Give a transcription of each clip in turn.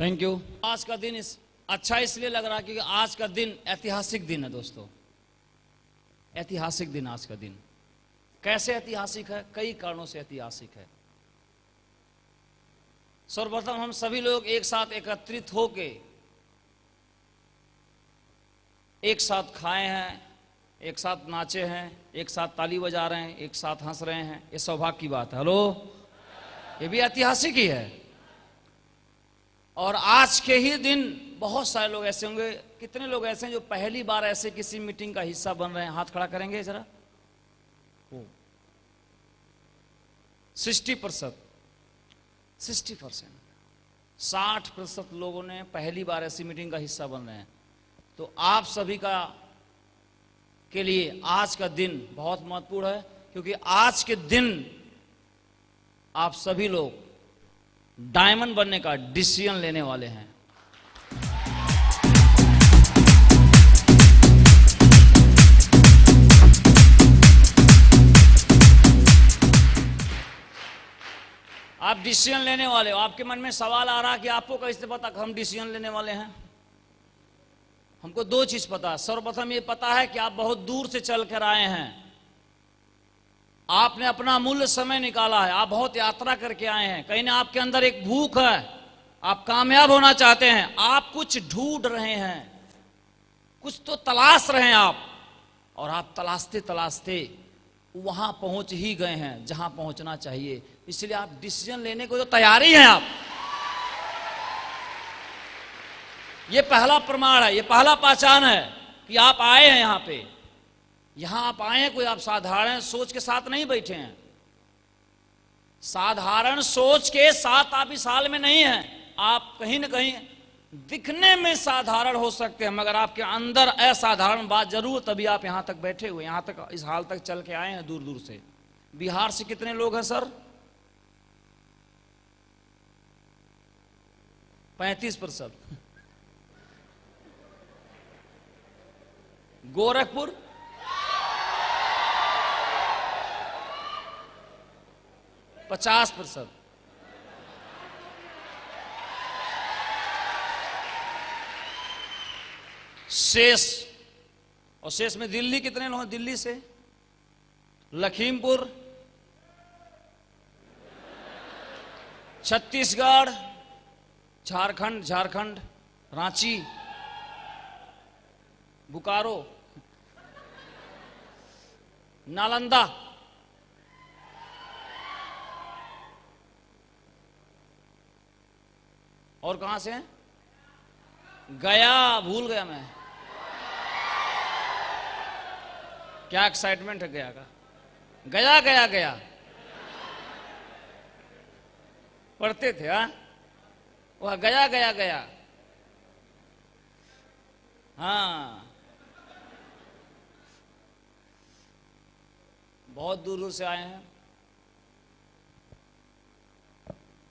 Thank you. आज का दिन अच्छा इसलिए लग रहा क्योंकि आज का दिन ऐतिहासिक दिन है दोस्तों, ऐतिहासिक दिन। आज का दिन कैसे ऐतिहासिक है? कई कारणों से ऐतिहासिक है। सर्वप्रथम हम सभी लोग एक साथ एकत्रित होके एक साथ खाए हैं, एक साथ नाचे हैं, एक साथ ताली बजा रहे हैं, एक साथ हंस रहे हैं। ये सौभाग्य की बात है। हेलो, ये भी ऐतिहासिक ही है। और आज के ही दिन बहुत सारे लोग ऐसे होंगे, कितने लोग ऐसे हैं जो पहली बार ऐसे किसी मीटिंग का हिस्सा बन रहे हैं? हाथ खड़ा करेंगे जरा। 60%, 60% लोगों ने पहली बार ऐसी मीटिंग का हिस्सा बन रहे हैं। तो आप सभी का के लिए आज का दिन बहुत महत्वपूर्ण है, क्योंकि आज के दिन आप सभी लोग डायमंड बनने का डिसीजन लेने वाले हैं। आप डिसीजन लेने वाले हो। आपके मन में सवाल आ रहा है कि आपको कैसे पता कि हम डिसीजन लेने वाले हैं? हमको दो चीज पता है। सर्वप्रथम ये पता है कि आप बहुत दूर से चल कर आए हैं, आपने अपना मूल्य समय निकाला है, आप बहुत यात्रा करके आए हैं। कहीं ना आपके अंदर एक भूख है, आप कामयाब होना चाहते हैं, आप कुछ ढूंढ रहे हैं, कुछ तो तलाश रहे हैं आप, और आप तलाशते तलाशते वहां पहुंच ही गए हैं जहां पहुंचना चाहिए। इसलिए आप डिसीजन लेने को तो तैयारी हैं आप। ये पहला प्रमाण है, ये पहला पहचान है कि आप आए हैं यहां पे। यहां आप आए हैं, कोई आप साधारण सोच के साथ नहीं बैठे हैं। साधारण सोच के साथ आप इस हाल में नहीं हैं। आप कहीं ना कहीं दिखने में साधारण हो सकते हैं, मगर आपके अंदर असाधारण बात जरूर, तभी आप यहां तक बैठे हुए, यहां तक इस हाल तक चल के आए हैं दूर दूर से। बिहार से कितने लोग हैं सर? 35%। गोरखपुर 50%। शेष, और शेष में दिल्ली कितने लोग हैं? दिल्ली से लखीमपुर, छत्तीसगढ़, झारखंड, रांची, बोकारो, नालंदा, और कहां से हैं? गया, भूल गया मैं। क्या एक्साइटमेंट है गया का। गया गया गया पढ़ते थे। हाँ, वह गया गया गया। हाँ, बहुत दूर दूर से आए हैं।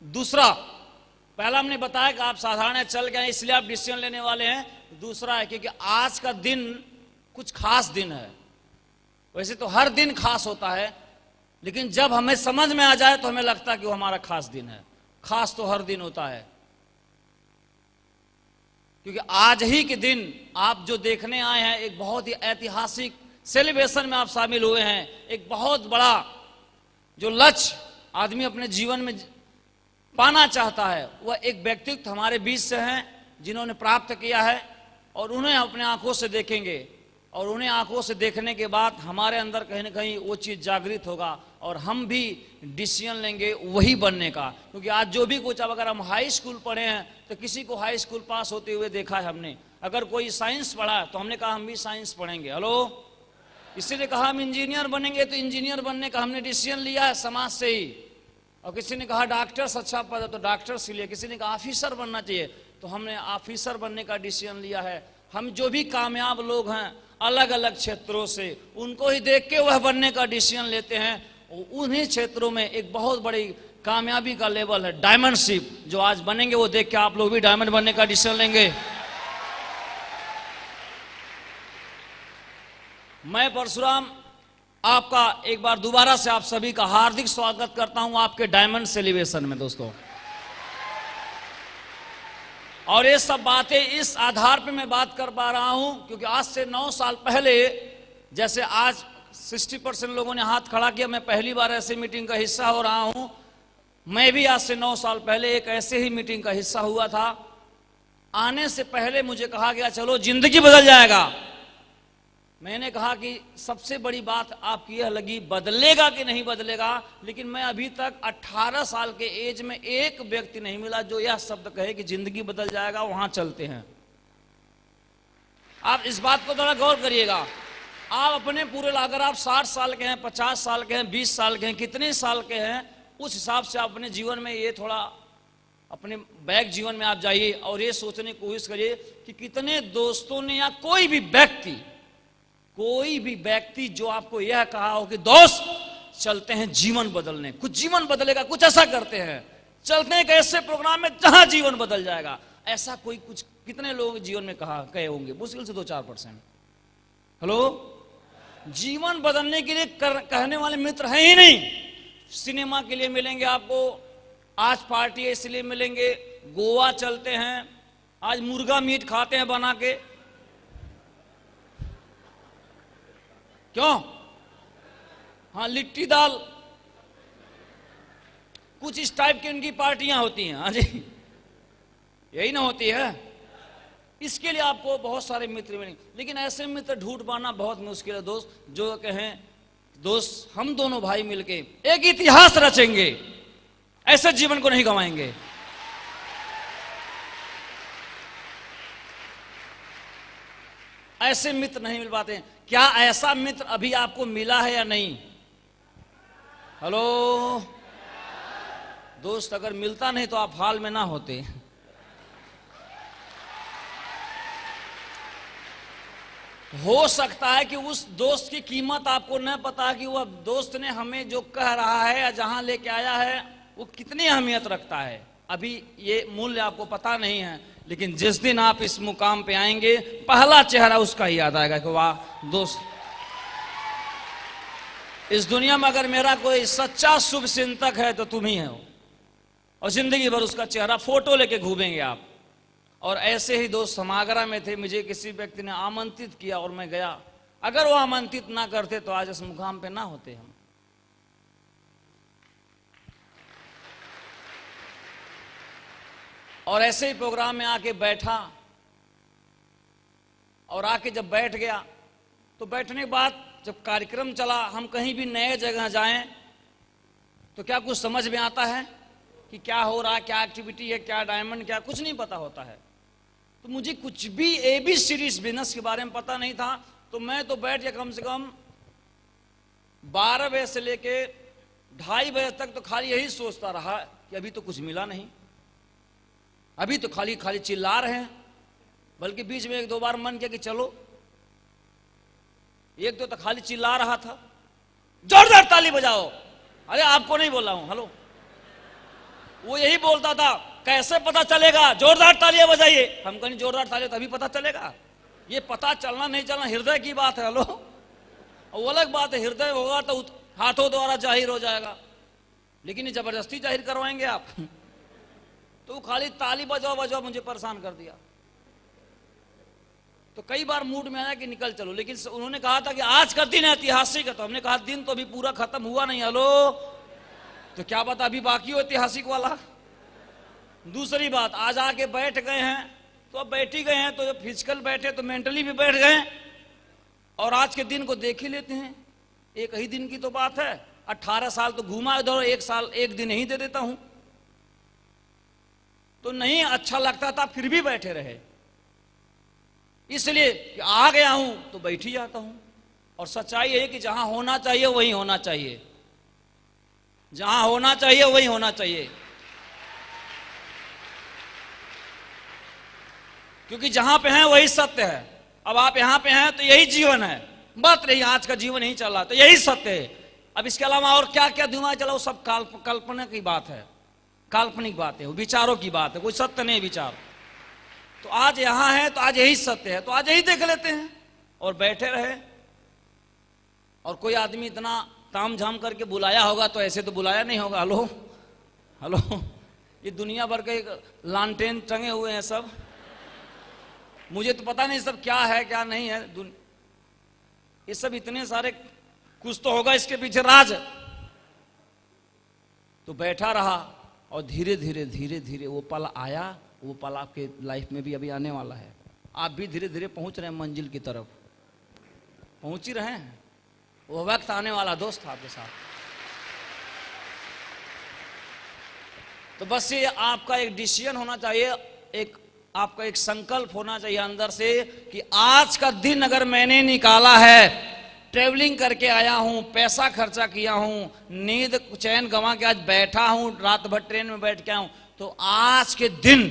दूसरा, पहला हमने बताया कि आप साधारण चल गए इसलिए आप डिसीजन लेने वाले हैं। दूसरा है क्योंकि आज का दिन कुछ खास दिन है। वैसे तो हर दिन खास होता है, लेकिन जब हमें समझ में आ जाए तो हमें लगता है कि वो हमारा खास दिन है। खास तो हर दिन होता है, क्योंकि आज ही के दिन आप जो देखने आए हैं, एक बहुत ही ऐतिहासिक सेलिब्रेशन में आप शामिल हुए हैं। एक बहुत बड़ा जो लक्ष्य आदमी अपने जीवन में पाना चाहता है, वह एक व्यक्तित्व हमारे बीच से हैं जिन्होंने प्राप्त किया है, और उन्हें अपने आंखों से देखेंगे, और उन्हें आंखों से देखने के बाद हमारे अंदर कहीं ना कहीं वो चीज़ जागृत होगा, और हम भी डिसीजन लेंगे वही बनने का। क्योंकि आज जो भी कुछ, अब अगर हम हाई स्कूल पढ़े हैं तो किसी को हाई स्कूल पास होते हुए देखा है हमने। अगर कोई साइंस पढ़ा है तो हमने कहा हम भी साइंस पढ़ेंगे। हेलो, किसी ने कहा हम इंजीनियर बनेंगे तो इंजीनियर बनने का हमने डिसीजन लिया है समाज से ही। और किसी ने कहा डॉक्टर अच्छा पद है तो डॉक्टर से लिया। किसी ने कहा ऑफिसर बनना चाहिए तो हमने ऑफिसर बनने का डिसीजन लिया है। हम जो भी कामयाब लोग हैं अलग अलग क्षेत्रों से, उनको ही देख के वह बनने का डिसीजन लेते हैं। उन्हीं क्षेत्रों में एक बहुत बड़ी कामयाबी का लेवल है डायमंडशिप। जो आज बनेंगे वो देख के आप लोग भी डायमंड बनने का डिसीजन लेंगे। मैं परशुराम आपका एक बार दोबारा से आप सभी का हार्दिक स्वागत करता हूं आपके डायमंड सेलिब्रेशन में। दोस्तों, और ये सब बातें इस आधार पे मैं बात कर पा रहा हूं क्योंकि आज से 9 साल पहले, जैसे आज 60% लोगों ने हाथ खड़ा किया, मैं पहली बार ऐसी मीटिंग का हिस्सा हो रहा हूं। मैं भी आज से 9 साल पहले एक ऐसे ही मीटिंग का हिस्सा हुआ था। आने से पहले मुझे कहा गया चलो जिंदगी बदल जाएगा। मैंने कहा कि सबसे बड़ी बात आपकी यह लगी, बदलेगा कि नहीं बदलेगा, लेकिन मैं अभी तक 18 साल के एज में एक व्यक्ति नहीं मिला जो यह शब्द कहे कि जिंदगी बदल जाएगा, वहां चलते हैं। आप इस बात को थोड़ा गौर करिएगा। आप अपने पूरे, अगर आप 60 साल के हैं, 50 साल के हैं, 20 साल के हैं, कितने साल के हैं, उस हिसाब से आप अपने जीवन में ये थोड़ा अपने बैक जीवन में आप जाइए और ये सोचने की कोशिश करिए कि कितने दोस्तों ने या कोई भी व्यक्ति जो आपको यह कहा हो कि दोस्त चलते हैं जीवन बदलने, कुछ जीवन बदलेगा, कुछ ऐसा करते हैं, चलते हैं एक ऐसे प्रोग्राम में जहां जीवन बदल जाएगा, ऐसा कोई कुछ कितने लोग जीवन में कहे होंगे? मुश्किल से 2-4%। हेलो, जीवन बदलने के लिए कहने वाले मित्र हैं ही नहीं। सिनेमा के लिए मिलेंगे आपको, आज पार्टी है इसलिए मिलेंगे, गोवा चलते हैं, आज मुर्गा मीट खाते हैं बना के, क्यों? हाँ, लिट्टी दाल, कुछ इस टाइप की उनकी पार्टियां होती हैं। हाँ जी, यही ना होती है। इसके लिए आपको बहुत सारे मित्र मिलेंगे, लेकिन ऐसे मित्र ढूंढ पाना बहुत मुश्किल है दोस्त, जो कहें दोस्त हम दोनों भाई मिलके एक इतिहास रचेंगे, ऐसे जीवन को नहीं गंवाएंगे। ऐसे मित्र नहीं मिल पाते हैं। क्या ऐसा मित्र अभी आपको मिला है या नहीं? हेलो दोस्त, अगर मिलता नहीं तो आप हाल में ना होते। हो सकता है कि उस दोस्त की कीमत आपको न पता कि वह दोस्त ने हमें जो कह रहा है या जहां लेके आया है वो कितनी अहमियत रखता है, अभी ये मूल्य आपको पता नहीं है। लेकिन जिस दिन आप इस मुकाम पे आएंगे, पहला चेहरा उसका ही याद आएगा कि वाह दोस्त, इस दुनिया में अगर मेरा कोई सच्चा शुभ चिंतक है तो तुम ही हो। और जिंदगी भर उसका चेहरा फोटो लेके घूमेंगे आप। और ऐसे ही दोस्त हम आगरा में थे, मुझे किसी व्यक्ति ने आमंत्रित किया और मैं गया। अगर वो आमंत्रित ना करते तो आज इस मुकाम पे ना होते हम। और ऐसे ही प्रोग्राम में आके बैठा, और आके जब बैठ गया तो बैठने के बाद जब कार्यक्रम चला, हम कहीं भी नए जगह जाएं तो क्या कुछ समझ में आता है कि क्या हो रहा है, क्या एक्टिविटी है, क्या डायमंड, क्या कुछ नहीं पता होता है। तो मुझे कुछ भी एबी सीरीज बिजनेस के बारे में पता नहीं था। तो मैं तो बैठ के कम से कम 12 बजे से लेके 2:30 बजे तक तो खाली यही सोचता रहा कि अभी तो कुछ मिला नहीं, अभी तो खाली खाली चिल्ला रहे हैं। बल्कि बीच में 1-2 बार मन किया कि चलो, एक दो तो खाली चिल्ला रहा था, जोरदार ताली बजाओ। अरे आपको नहीं बोला हूं, हेलो, वो यही बोलता था कैसे पता चलेगा, जोरदार तालियां बजाइए। हम कहीं जोरदार तालियां तभी पता चलेगा। ये पता चलना नहीं चलना हृदय की बात है। हेलो, वो अलग बात है, हृदय होगा तो हाथों द्वारा जाहिर हो जाएगा, लेकिन ये जबरदस्ती जाहिर करवाएंगे आप। तो खाली ताली बजाओ बजाओ मुझे परेशान कर दिया। तो कई बार मूड में आया कि निकल चलो, लेकिन उन्होंने कहा था कि आज का दिन ऐतिहासिक है। तो हमने कहा दिन तो अभी पूरा खत्म हुआ नहीं। हेलो, तो क्या बात अभी बाकी हो ऐतिहासिक वाला। दूसरी बात, आज आके बैठ गए हैं तो अब बैठ ही गए हैं, तो जब फिजिकल बैठे तो मेंटली भी बैठ गए। और आज के दिन को देख ही लेते हैं, एक ही दिन की तो बात है। 18 साल तो घूमा इधर, 1 साल 1 दिन ही दे देता हूं। तो नहीं अच्छा लगता था, फिर भी बैठे रहे, इसलिए कि आ गया हूं तो बैठ ही जाता हूं। और सच्चाई है कि जहां होना चाहिए वही होना चाहिए, जहां होना चाहिए वही होना चाहिए। क्योंकि जहां पे हैं वही सत्य है। अब आप यहां पे हैं तो यही जीवन है, बात रही आज का जीवन यही चल रहा, तो यही सत्य है। अब इसके अलावा और क्या क्या दिमाग चला, वो सब कल्पना की बात है, काल्पनिक बात है, वो विचारों की बात है, कोई सत्य नहीं विचार। तो आज यहां है तो आज यही सत्य है, तो आज यही देख लेते हैं और बैठे रहे। और कोई आदमी इतना ताम झाम करके बुलाया होगा तो ऐसे तो बुलाया नहीं होगा। हेलो हेलो, ये दुनिया भर के लालटेन टंगे हुए हैं सब, मुझे तो पता नहीं सब क्या है क्या नहीं है। ये सब इतने सारे, कुछ तो होगा इसके पीछे राज। तो बैठा रहा और धीरे धीरे धीरे धीरे वो पल आया। वो पल आपके लाइफ में भी अभी आने वाला है। आप भी धीरे धीरे पहुंच रहे हैं मंजिल की तरफ, पहुंच ही रहे हैं। वो वक्त आने वाला दोस्त आपके साथ। तो बस ये आपका एक डिसीजन होना चाहिए, एक आपका एक संकल्प होना चाहिए अंदर से कि आज का दिन अगर मैंने निकाला है, ट्रेवलिंग करके आया हूं, पैसा खर्चा किया हूं, नींद चैन गंवा के आज बैठा हूं, रात भर ट्रेन में बैठ के आया हूं, तो आज के दिन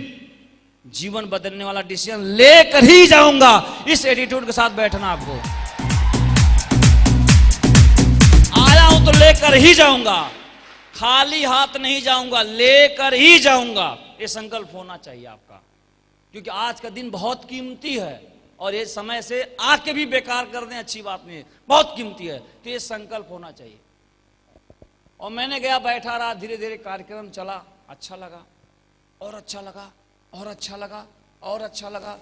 जीवन बदलने वाला डिसीजन लेकर ही जाऊंगा। इस एटीट्यूड के साथ बैठना आपको। आया हूं तो लेकर ही जाऊंगा, खाली हाथ नहीं जाऊंगा, लेकर ही जाऊंगा। ये संकल्प होना चाहिए आपका, क्योंकि आज का दिन बहुत कीमती है और ये समय से आके भी बेकार कर दें अच्छी बात नहीं है, बहुत कीमती है। तो ये संकल्प होना चाहिए। और मैंने गया, बैठा रहा, धीरे धीरे कार्यक्रम चला, अच्छा लगा और अच्छा लगा और अच्छा लगा और अच्छा लगा।